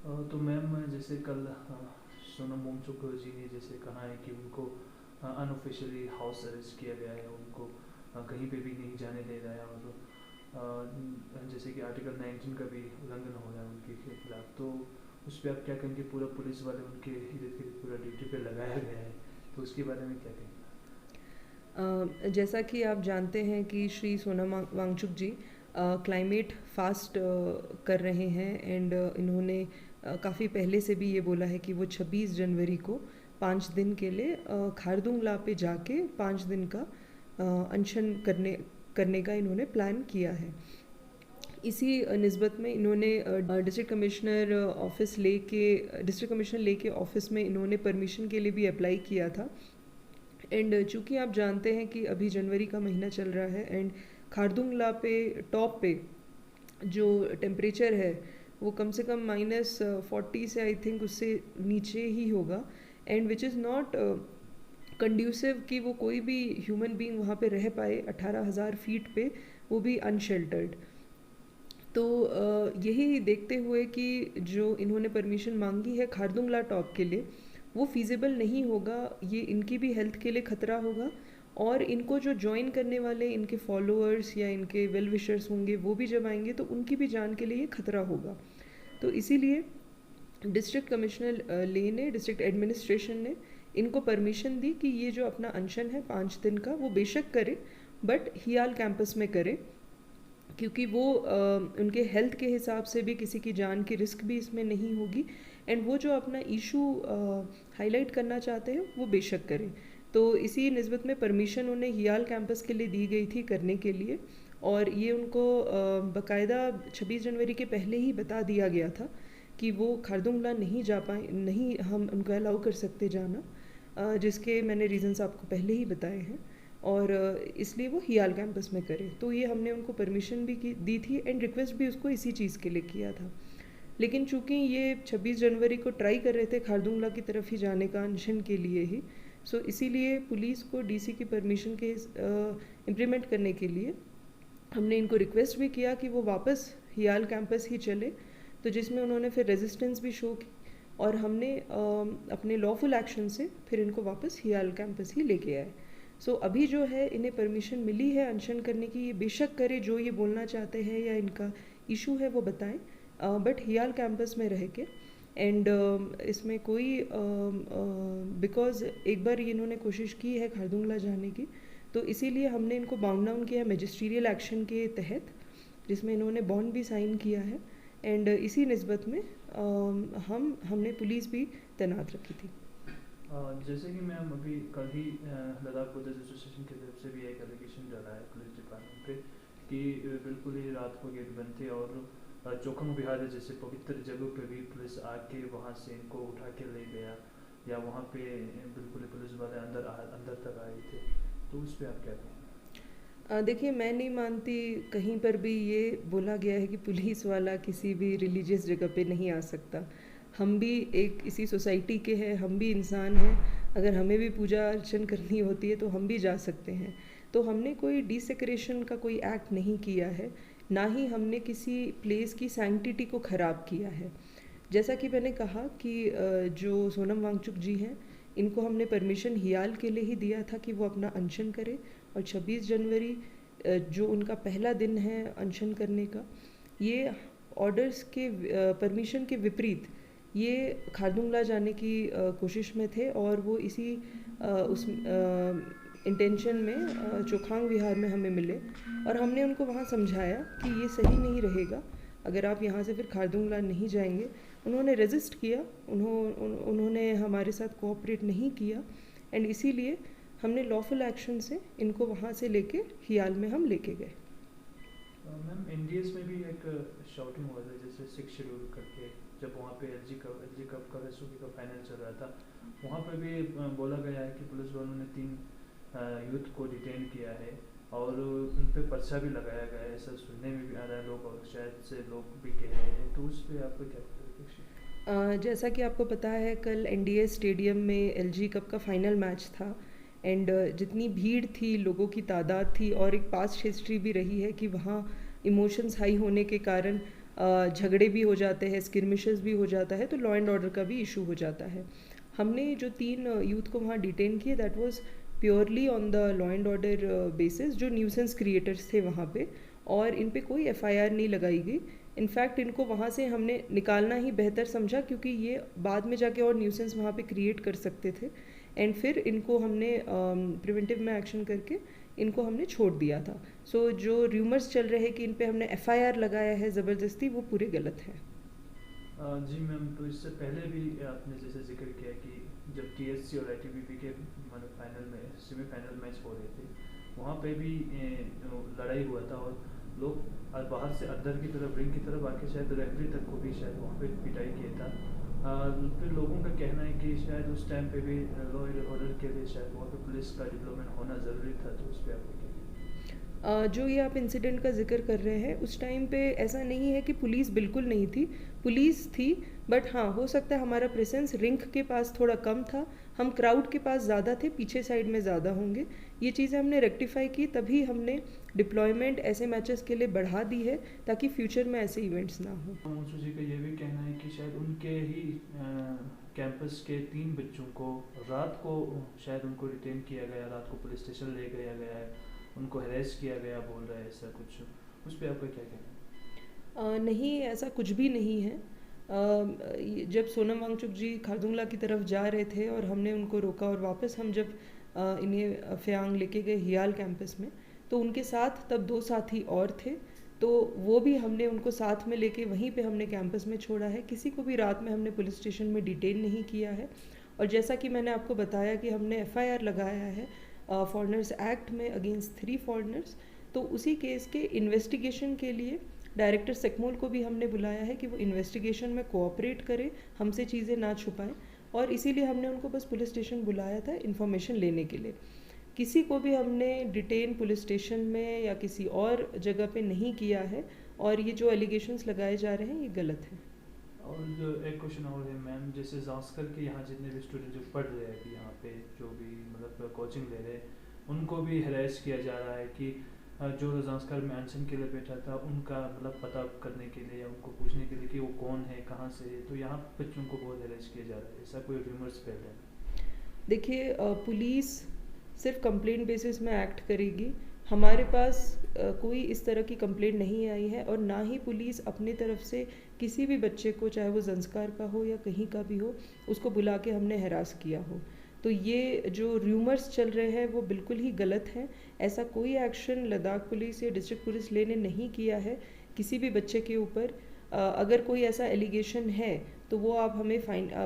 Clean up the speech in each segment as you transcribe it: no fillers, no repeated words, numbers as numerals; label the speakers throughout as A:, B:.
A: तो मैम जैसे कल सोनम वांगचुक जी ने जैसे कहा है कि उनको अनऑफिशियली हाउस अरेस्ट किया गया है, उनको कहीं पे भी नहीं जाने दे रहा है, और जैसे कि आर्टिकल 19 का भी उल्लंघन हो रहा है उनके खिलाफ। तो उस पर आप क्या कहेंगे? पूरा पुलिस वाले उनके इर्द गिर्द पूरा ड्यूटी पे लगाया गया है, तो उसके बारे में क्या कहेंगे?
B: जैसा कि आप जानते हैं कि श्री सोनम वांगचुक जी क्लाइमेट फास्ट कर रहे हैं एंड इन्होंने काफ़ी पहले से भी ये बोला है कि वो 26 जनवरी को 5 दिन के लिए खारदुंगला पे जाके 5 दिन का अनशन करने करने का इन्होंने प्लान किया है। इसी निस्बत में इन्होंने डिस्ट्रिक्ट कमिश्नर ऑफिस लेके डिस्ट्रिक्ट कमिश्नर लेके ऑफिस में इन्होंने परमिशन के लिए भी अप्लाई किया था। एंड चूँकि आप जानते हैं कि अभी जनवरी का महीना चल रहा है एंड खारदुंगला पे टॉप पे जो टेम्परेचर है वो कम से कम -40 से आई थिंक उससे नीचे ही होगा, and which is not conducive कि वो कोई भी ह्यूमन बीइंग वहाँ पे रह पाए 18,000 फीट पे, वो भी अनशेल्टर्ड। तो यही देखते हुए कि जो इन्होंने परमिशन मांगी है खारदुंगला टॉप के लिए वो फिजिबल नहीं होगा, ये इनकी भी हेल्थ के लिए ख़तरा होगा, और इनको जो ज्वाइन करने वाले इनके फॉलोअर्स या इनके वेल विशर्स होंगे वो भी जब आएंगे तो उनकी भी जान के लिए ये खतरा होगा। तो इसीलिए डिस्ट्रिक्ट कमिश्नर ले ने डिस्ट्रिक्ट एडमिनिस्ट्रेशन ने इनको परमिशन दी कि ये जो अपना अनशन है 5 दिन का वो बेशक करे, बट हियाल कैंपस में करे, क्योंकि वो उनके हेल्थ के हिसाब से भी किसी की जान की रिस्क भी इसमें नहीं होगी, एंड वो जो अपना इशू हाईलाइट करना चाहते हैं वो बेशक करें। तो इसी निस्बत में परमिशन उन्हें हियाल कैंपस के लिए दी गई थी करने के लिए, और ये उनको बाकायदा 26 जनवरी के पहले ही बता दिया गया था कि वो खारदुंगला नहीं जा पाए, नहीं हम उनको अलाउ कर सकते जाना, जिसके मैंने रीज़न्स आपको पहले ही बताए हैं, और इसलिए वो हियाल कैंपस में करे। तो ये हमने उनको परमिशन भी दी थी एंड रिक्वेस्ट भी उसको इसी चीज़ के लिए किया था। लेकिन चूंकि ये 26 जनवरी को ट्राई कर रहे थे खारदुंगला की तरफ ही जाने का अनशन के लिए ही, सो इसीलिए पुलिस को डीसी की परमिशन के इम्प्लीमेंट करने के लिए हमने इनको रिक्वेस्ट भी किया कि वो वापस हियाल कैंपस ही चले, तो जिसमें उन्होंने फिर रेजिस्टेंस भी शो की, और हमने अपने लॉफुल एक्शन से फिर इनको वापस हियाल कैंपस ही लेके आए। सो अभी जो है इन्हें परमिशन मिली है अनशन करने की, ये बेशक करे जो ये बोलना चाहते हैं या इनका इशू है वो बताएं, बट हियाल कैंपस में रह के, एंड इसमें कोई बिकॉज एक बार इन्होंने कोशिश की है खारदुंगला जाने की, तो इसीलिए हमने इनको बाउंड डाउन किया मैजिस्ट्रियल एक्शन के तहत, जिसमें इन्होंने बॉन्ड भी साइन किया है, एंड इसी निस्बत में हमने पुलिस भी तैनात रखी थी।
A: जैसे कि मैम अभी कल ही लद्दाख बुद्धिस्ट एसोसिएशन की तरफ से भी एक एलिगेशन डाला है पुलिस डिपार्टमेंट पे कि बिल्कुल ही रात को गेट बंद थे, और चौखम विहार जैसे पवित्र जगह पे भी पुलिस आके वहाँ से इनको उठा के ले गया, या वहाँ पे बिल्कुल ही पुलिस वाले अंदर तक आए थे। तो उस पर आप क्या कहेंगे?
B: देखिए, मैं नहीं मानती कहीं पर भी ये बोला गया है कि पुलिस वाला किसी भी रिलीजियस जगह पे नहीं आ सकता। हम भी एक इसी सोसाइटी के हैं, हम भी इंसान हैं, अगर हमें भी पूजा अर्चन करनी होती है तो हम भी जा सकते हैं। तो हमने कोई डिसेक्रेशन का कोई एक्ट नहीं किया है, ना ही हमने किसी प्लेस की सैंक्टिटी को ख़राब किया है। जैसा कि मैंने कहा कि जो सोनम वांगचुक जी हैं, इनको हमने परमिशन हियाल के लिए ही दिया था कि वो अपना अनशन करें, और 26 जनवरी जो उनका पहला दिन है अनशन करने का, ये ऑर्डर्स के परमिशन के विपरीत ये खारदुंगला जाने की कोशिश में थे, और वो इसी उस इंटेंशन में चोखांग विहार में हमें मिले, और हमने उनको वहाँ समझाया कि ये सही नहीं रहेगा अगर आप यहाँ से फिर खारदुंगला नहीं जाएंगे। उन्होंने रेजिस्ट किया, उन्होंने हमारे साथ कोऑपरेट नहीं किया, एंड इसीलिए हमने लॉफुल एक्शन से इनको वहाँ से लेके हियाल में हम लेके गए।
A: मैम एनडीएस में भी एक शाउटिंग हुआ था जैसे 6 शेड्यूल करके, जब वहाँ पे एलजी कप का एसओपी का फाइनल चल रहा था, वहाँ पे भी बोला गया है कि पुलिस वालों ने 3 यूथ को डिटेन किया है और उन पे पर्चा भी लगाया गया है, ऐसा सुनने में भी आ रहा है, लोग और शायद से लोग भी कह रहे हैं। तो उस पर आपको क्या
B: जैसा कि आपको पता है कल एनडीएस स्टेडियम में एलजी कप का फाइनल मैच था, एंड जितनी भीड़ थी, लोगों की तादाद थी, और एक पास्ट हिस्ट्री भी रही है कि वहाँ इमोशंस हाई होने के कारण झगड़े भी हो जाते हैं, स्किर्मिशेस भी हो जाता है, तो लॉ एंड ऑर्डर का भी इशू हो जाता है। हमने जो 3 यूथ को वहाँ डिटेन किए, that was purely on the law and order basis, जो न्यूसेंस क्रिएटर्स थे वहाँ पे, और इन पे कोई एफआईआर नहीं लगाई गई। इनफैक्ट इनको वहाँ से हमने निकालना ही बेहतर समझा, क्योंकि ये बाद में जाके और न्यूसेंस वहाँ पे क्रिएट कर सकते थे। एंड फिर इनको हमने प्रिवेंटिव में एक्शन करके इनको हमने छोड़ दिया था। सो जो र्यूमर्स चल रहे हैं कि इन पे हमने एफआईआर लगाया है ज़बरदस्ती, वो पूरे गलत है।
A: जी मैम, तो इससे पहले भी आपने जैसे जिक्र किया कि जब टीएससी और आईटीबीपी के मतलब फाइनल में सेमीफाइनल मैच हो रहे थे, वहाँ पे भी लड़ाई हुआ था और लोग बाहर से अंदर की तरफ, रिंग की तरफ आके शायद रेफरी तक को भी शायद वहाँ पे पिटाई किया था। फिर लोगों का कहना है कि शायद उस टाइम पे भी लॉ एंड ऑर्डर के लिए शायद वहाँ पे पुलिस का डेवलपमेंट होना ज़रूरी था, तो उस पर आपको क्या कहना
B: जो ये आप इंसिडेंट का जिक्र कर रहे हैं, उस टाइम पे ऐसा नहीं है कि पुलिस बिल्कुल नहीं थी, पुलिस थी, बट हाँ, हो सकता है हमारा प्रेजेंस रिंग के पास थोड़ा कम था, हम क्राउड के पास ज़्यादा थे, पीछे साइड में ज़्यादा होंगे। ये चीज़ें हमने रेक्टिफाई की, तभी हमने डिप्लॉयमेंट ऐसे मैचेस के लिए बढ़ा दी है, ताकि फ्यूचर में ऐसे इवेंट्स ना हो।
A: मंशू जी का ये भी कहना है कि शायद उनके ही कैंपस के 3 बच्चों को रात को शायद उनको डिटेन किया गया, रात को पुलिस स्टेशन ले गया गया है, उनको हरेस किया गया, बोल रहा है ऐसा कुछ, उस पर आपका क्या कहना है?
B: नहीं, ऐसा कुछ भी नहीं है। जब सोनम वांगचुक जी खारदुंगला की तरफ जा रहे थे और हमने उनको रोका, और वापस हम जब इन्हें फ्यांग लेके गए हियाल कैंपस में, तो उनके साथ तब 2 साथी और थे, तो वो भी हमने उनको साथ में लेके वहीं पे हमने कैंपस में छोड़ा है। किसी को भी रात में हमने पुलिस स्टेशन में डिटेन नहीं किया है। और जैसा कि मैंने आपको बताया कि हमने एफआईआर लगाया है फॉरेनर्स एक्ट में अगेंस्ट 3 फॉरेनर्स, तो उसी केस के इन्वेस्टिगेशन के लिए डायरेक्टर सेक्मोल को भी हमने बुलाया है कि वो इन्वेस्टिगेशन में कोऑपरेट करे, हमसे चीज़ें ना छुपाएं, और इसीलिए हमने उनको बस पुलिस स्टेशन बुलाया था इन्फॉर्मेशन लेने के लिए। किसी को भी हमने डिटेन पुलिस स्टेशन में या किसी और जगह पे नहीं किया है, और ये जो एलिगेशंस लगाए जा रहे हैं ये गलत है।
A: और जो एक क्वेश्चन और है मैम, जैसे जास्कर के यहाँ जितने भी स्टूडेंट जो पढ़ रहे हैं अभी यहाँ पे, जो भी मतलब कोचिंग ले रहे हैं, उनको भी हरेस किया जा रहा है कि जो जास्कर में अनशन के लिए बैठा था उनका मतलब पता करने के लिए या उनको पूछने के लिए कि वो कौन है, कहाँ से है, तो यहाँ बच्चों को बहुत हरेस किया जा रहा है, ऐसा कोई रूमर्स फैल रहा है?
B: देखिए, पुलिस सिर्फ कंप्लेंट बेसिस में एक्ट करेगी। हमारे पास कोई इस तरह की कंप्लेंट नहीं आई है, और ना ही पुलिस अपनी तरफ से किसी भी बच्चे को, चाहे वो जंस्कार का हो या कहीं का भी हो, उसको बुला के हमने हरास किया हो। तो ये जो र्यूमर्स चल रहे हैं वो बिल्कुल ही गलत हैं। ऐसा कोई एक्शन लद्दाख पुलिस या डिस्ट्रिक्ट पुलिस ने नहीं किया है किसी भी बच्चे के ऊपर। अगर कोई ऐसा एलिगेशन है तो वो आप हमें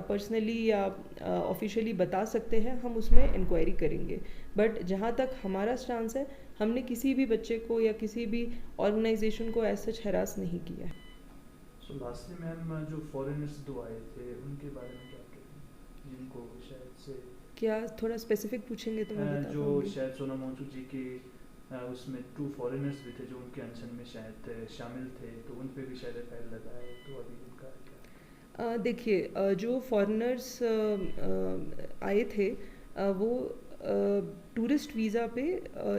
B: पर्सनली या ऑफिशियली बता सकते हैं, हम उसमें इंक्वायरी करेंगे। बट जहाँ तक हमारा स्टांस है, हमने किसी भी बच्चे को या किसी भी ऑर्गेनाइजेशन को एज सच हरास नहीं किया है।
A: सो लास्टली मैम, जो फॉरेनर्स 2 आए थे उनके बारे में क्या कहते हैं, जिनको शायद से
B: क्या थोड़ा स्पेसिफिक पूछेंगे तो मैं बता
A: जो
B: पाऊंगी।
A: शायद सोनम वांगचुक जी के उसमें 2 फॉरेनर्स भी थे जो उनके अनशन में शायद शामिल थे, तो उन पे भी शायद एफआईआर लगा है, तो अभी उनका क्या?
B: देखिए, जो फॉरेनर्स आए थे, वो टूरिस्ट वीज़ा पे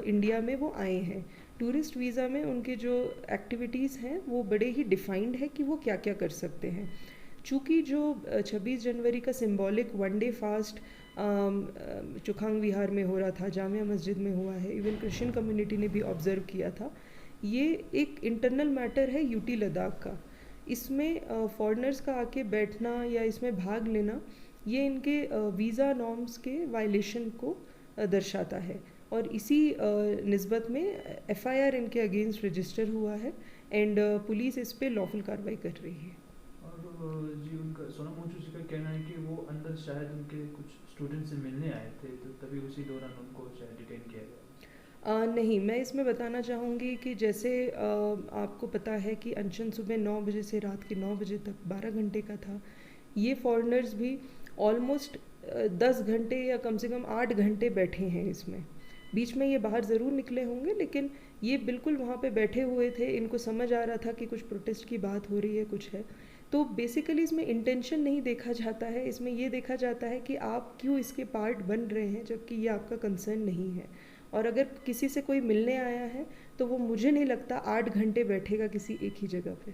B: इंडिया में वो आए हैं। टूरिस्ट वीज़ा में उनके जो एक्टिविटीज़ हैं वो बड़े ही डिफाइंड है कि वो क्या क्या कर सकते हैं। चूँकि जो 26 जनवरी का सिंबॉलिक 1 डे फास्ट चुखांग विहार में हो रहा था, जामिया मस्जिद में हुआ है, इवन क्रिश्चियन कम्युनिटी ने भी ऑब्ज़र्व किया था, ये एक इंटरनल मैटर है यूटी लद्दाख का। इसमें फॉरेनर्स का आके बैठना या इसमें भाग लेना, ये इनके वीज़ा नॉर्म्स के वायलेशन को दर्शाता है, और इसी निस्बत में एफआईआर इनके अगेंस्ट रजिस्टर हुआ है, एंड पुलिस इस पे लॉफुल कार्रवाई कर रही है।
A: और जी, उनका सोनम वांगचुक जी का कहना है कि वो अंदर शायद उनके कुछ स्टूडेंट से मिलने आए थे, तो तभी उसी दौरान उनको शायद डिटेन किया गया।
B: नहीं, मैं इसमें बताना चाहूँगी कि जैसे आपको पता है कि अनशन सुबह 9 बजे से रात के 9 बजे तक 12 घंटे का था। ये फॉरेनर्स भी ऑलमोस्ट 10 घंटे या कम से कम 8 घंटे बैठे हैं इसमें। बीच में ये बाहर ज़रूर निकले होंगे, लेकिन ये बिल्कुल वहाँ पे बैठे हुए थे। इनको समझ आ रहा था कि कुछ प्रोटेस्ट की बात हो रही है, कुछ है। तो बेसिकली इसमें इंटेंशन नहीं देखा जाता है, इसमें ये देखा जाता है कि आप क्यों इसके पार्ट बन रहे हैं, जबकि ये आपका कंसर्न नहीं है। और अगर किसी से कोई मिलने आया है तो वो मुझे नहीं लगता 8 घंटे बैठेगा किसी एक ही जगह पे।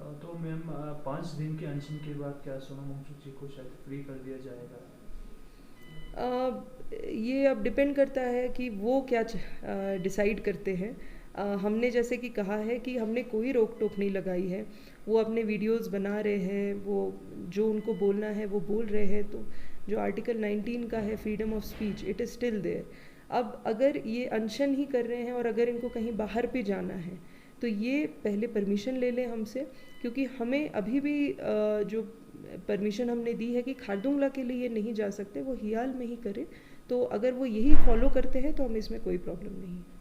A: तो मैम 5 दिन के अनशन के बाद क्या सोनम वांगचुक जी को शायद फ्री कर दिया जाएगा?
B: ये अब डिपेंड करता है कि वो क्या डिसाइड करते हैं। हमने जैसे कि कहा है कि हमने कोई रोक टोक नहीं लगाई है, वो अपने वीडियोस बना रहे हैं, वो जो उनको बोलना है वो बोल रहे हैं। तो जो आर्टिकल 19 का है freedom of speech, it is still there. अब अगर ये अनशन ही कर रहे हैं और अगर इनको कहीं बाहर भी जाना है तो ये पहले परमिशन ले लें हमसे, क्योंकि हमें अभी भी जो परमिशन हमने दी है कि खारदुंगला के लिए ये नहीं जा सकते, वो हियाल में ही करें। तो अगर वो यही फॉलो करते हैं तो हमें इसमें कोई प्रॉब्लम नहीं है।